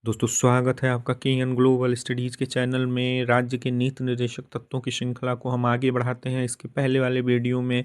दोस्तों स्वागत है आपका केएन ग्लोबल स्टडीज़ के चैनल में। राज्य के नीति निर्देशक तत्वों की श्रृंखला को हम आगे बढ़ाते हैं। इसके पहले वाले वीडियो में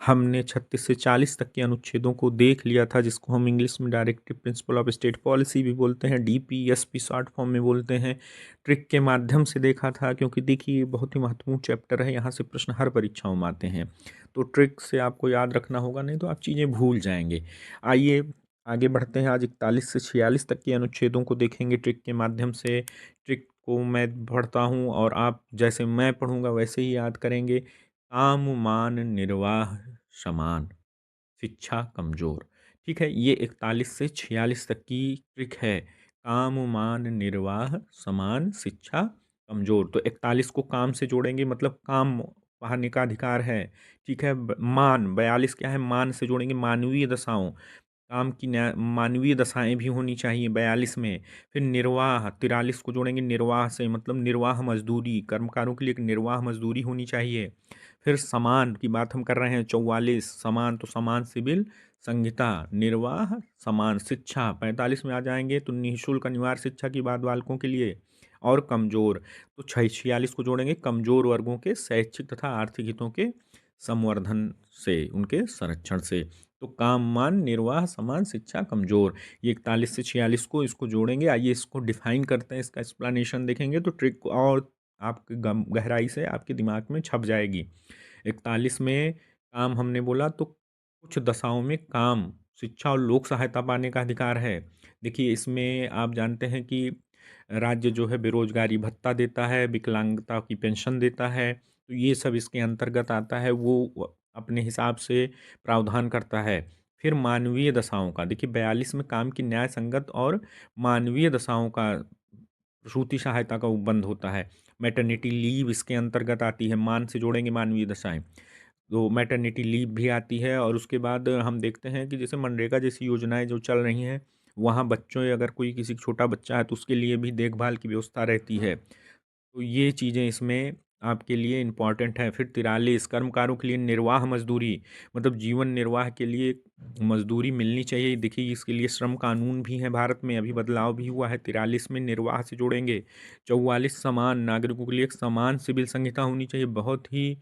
हमने 36 से 40 तक के अनुच्छेदों को देख लिया था, जिसको हम इंग्लिश में directive principle of state policy भी बोलते हैं, डीपीएसपी शॉर्ट फॉर्म में बोलते हैं। ट्रिक के माध्यम से देखा था, क्योंकि देखिए ये बहुत ही महत्वपूर्ण चैप्टर है, यहाँ से प्रश्न हर परीक्षाओं में आते हैं। तो ट्रिक से आपको याद रखना होगा, नहीं तो आप चीज़ें भूल जाएंगे। आइए आगे बढ़ते हैं। आज 41 से 46 तक के अनुच्छेदों को देखेंगे ट्रिक के माध्यम से। ट्रिक को मैं पढ़ता हूँ और आप जैसे मैं पढ़ूंगा वैसे ही याद करेंगे। काम मान निर्वाह समान, शिक्षा कमजोर। ठीक है, ये 41 से 46 तक की ट्रिक है। काम मान निर्वाह समान, शिक्षा कमजोर। तो 41 को काम से जोड़ेंगे, मतलब काम पाने का अधिकार है। ठीक है, मान 42 क्या है, मान से जोड़ेंगे मानवीय दशाओं, काम की मानवीय दशाएं भी होनी चाहिए 42 में। फिर निर्वाह 43 को जोड़ेंगे निर्वाह से, मतलब निर्वाह मजदूरी, कर्मकारों के लिए एक निर्वाह मजदूरी होनी चाहिए। फिर समान की बात हम कर रहे हैं 44, समान तो समान सिविल संहिता, निर्वाह समान। शिक्षा 45 में आ जाएंगे तो निःशुल्क अनिवार्य शिक्षा की बात बालकों के लिए। और कमजोर तो 46 को जोड़ेंगे कमजोर वर्गों के शैक्षिक तथा आर्थिक हितों के संवर्धन से, उनके संरक्षण से। तो काम मान निर्वाह समान, शिक्षा कमजोर, ये 41 से 46 को इसको जोड़ेंगे। आइए इसको डिफाइन करते हैं, इसका एक्सप्लेनेशन देखेंगे तो ट्रिक और आपके गहराई से आपके दिमाग में छप जाएगी। 41 में काम हमने बोला तो कुछ दशाओं में काम, शिक्षा और लोक सहायता पाने का अधिकार है। देखिए इसमें आप जानते हैं कि राज्य जो है बेरोजगारी भत्ता देता है, विकलांगता की पेंशन देता है, तो ये सब इसके अंतर्गत आता है। वो अपने हिसाब से प्रावधान करता है। फिर मानवीय दशाओं का देखिए 42 में काम की न्याय संगत और मानवीय दशाओं का प्रसूति सहायता का उपबंध होता है। मैटरनिटी लीव इसके अंतर्गत आती है, मान से जोड़ेंगे मानवीय दशाएं, तो मैटरनिटी लीव भी आती है। और उसके बाद हम देखते हैं कि जैसे मनरेगा जैसी योजनाएं जो चल रही हैं, वहाँ बच्चों, अगर कोई किसी छोटा बच्चा है तो उसके लिए भी देखभाल की व्यवस्था रहती है। तो ये चीज़ें इसमें आपके लिए इम्पॉर्टेंट है। फिर 43 कर्मकारों के लिए निर्वाह मजदूरी, मतलब जीवन निर्वाह के लिए मजदूरी मिलनी चाहिए। देखिए इसके लिए श्रम कानून भी है भारत में, अभी बदलाव भी हुआ है। 43 में निर्वाह से जोड़ेंगे। 44 समान नागरिकों के लिए एक समान सिविल संहिता होनी चाहिए, बहुत ही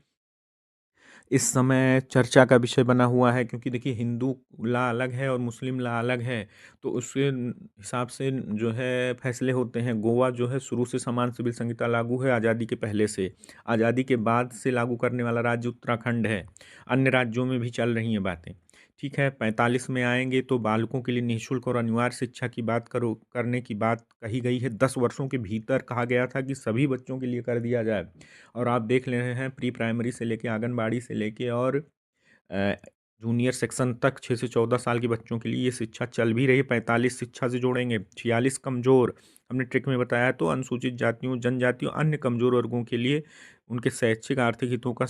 इस समय चर्चा का विषय बना हुआ है, क्योंकि देखिए हिंदू ला अलग है और मुस्लिम ला अलग है। तो उसके हिसाब से जो है फैसले होते हैं। गोवा जो है शुरू से समान सिविल संहिता लागू है आज़ादी के पहले से, आज़ादी के बाद से लागू करने वाला राज्य उत्तराखंड है। अन्य राज्यों में भी चल रही हैं बातें। ठीक है, 45 में आएंगे तो बालकों के लिए निःशुल्क और अनिवार्य शिक्षा की बात करने की बात कही गई है। 10 वर्षों के भीतर कहा गया था कि सभी बच्चों के लिए कर दिया जाए। और आप देख ले रहे हैं प्री प्राइमरी से लेके आंगनबाड़ी से लेके और अ, जूनियर सेक्शन तक 6 से 14 साल के बच्चों के लिए ये शिक्षा चल भी रही है। 45 शिक्षा से जोड़ेंगे। 46 कमजोर, हमने ट्रिक में बताया, तो अनुसूचित जातियों जनजातियों अन्य कमजोर वर्गों के लिए उनके शैक्षिक आर्थिक हितों का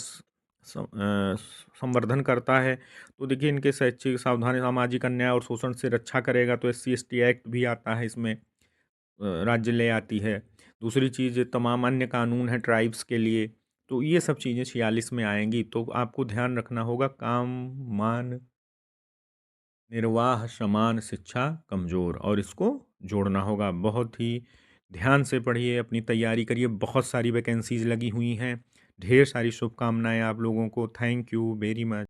संवर्धन करता है। तो देखिए इनके शैक्षिक सावधानी, सामाजिक अन्याय और शोषण से रक्षा करेगा। तो SC ST एक्ट भी आता है इसमें, राज्य ले आती है। दूसरी चीज़ तमाम अन्य कानून हैं ट्राइब्स के लिए। तो ये सब चीज़ें 46 में आएंगी। तो आपको ध्यान रखना होगा काम मान निर्वाह समान, शिक्षा कमज़ोर, और इसको जोड़ना होगा। बहुत ही ध्यान से पढ़िए, अपनी तैयारी करिए। बहुत सारी वैकेंसीज लगी हुई हैं। ढेर सारी शुभकामनाएं आप लोगों को। Thank you very much.